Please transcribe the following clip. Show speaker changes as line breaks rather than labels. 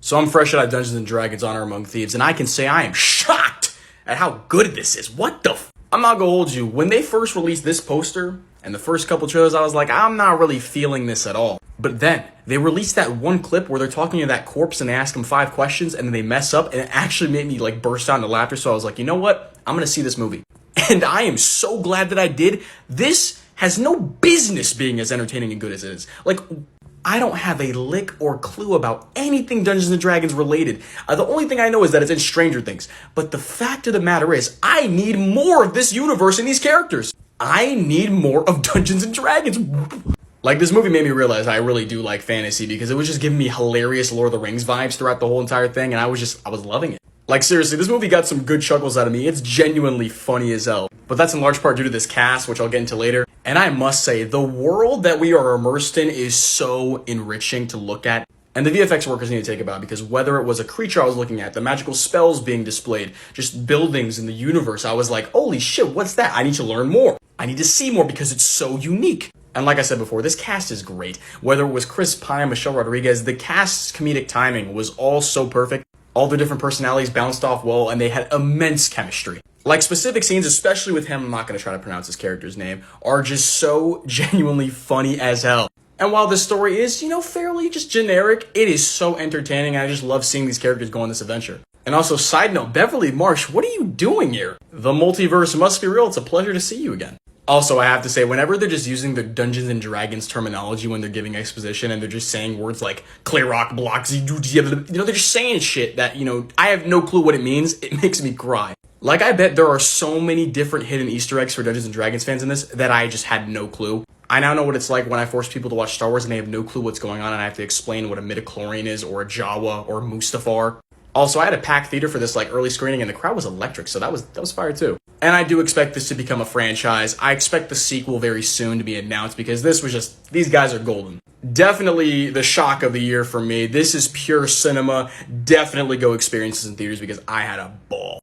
So I'm fresh out of Dungeons and Dragons Honor Among Thieves, and I can say I am shocked at how good this is. What the I'm not gonna hold you. When they first released this poster and the first couple trailers, I was like, I'm not really feeling this at all. But then they released that one clip where they're talking to that corpse and they ask him 5 questions and then they mess up, and it actually made me like burst out into laughter. So I was like, you know what? I'm gonna see this movie. And I am so glad that I did. This has no business being as entertaining and good as it is. Like, I don't have a lick or clue about anything Dungeons and Dragons related. The only thing I know is that it's in Stranger Things. But the fact of the matter is, I need more of this universe and these characters. I need more of Dungeons and Dragons. Like, this movie made me realize I really do like fantasy, because it was just giving me hilarious Lord of the Rings vibes throughout the whole entire thing, and I was loving it. Like, seriously, this movie got some good chuckles out of me. It's genuinely funny as hell. But that's in large part due to this cast, which I'll get into later. And I must say, the world that we are immersed in is so enriching to look at. And the VFX workers need to take about, because whether it was a creature I was looking at, the magical spells being displayed, just buildings in the universe, I was like, holy shit, what's that? I need to learn more. I need to see more because it's so unique. And like I said before, this cast is great. Whether it was Chris Pine, Michelle Rodriguez, the cast's comedic timing was all so perfect. All the different personalities bounced off well, and they had immense chemistry. Like, specific scenes, especially with him, I'm not going to try to pronounce his character's name, are just so genuinely funny as hell. And while the story is, fairly just generic, it is so entertaining, and I just love seeing these characters go on this adventure. And also, side note, Beverly Marsh, what are you doing here? The multiverse must be real. It's a pleasure to see you again. Also, I have to say, whenever they're just using the Dungeons and Dragons terminology when they're giving exposition and they're just saying words like clear rock blocks, they're just saying shit that, I have no clue what it means. It makes me cry. Like, I bet there are so many different hidden Easter eggs for Dungeons and Dragons fans in this that I just had no clue. I now know what it's like when I force people to watch Star Wars and they have no clue what's going on, and I have to explain what a midichlorian is, or a Jawa, or Mustafar. Also, I had a packed theater for this early screening, and the crowd was electric, so that was fire too. And I do expect this to become a franchise. I expect the sequel very soon to be announced, because this was just, these guys are golden. Definitely the shock of the year for me. This is pure cinema. Definitely go experience this in theaters, because I had a ball.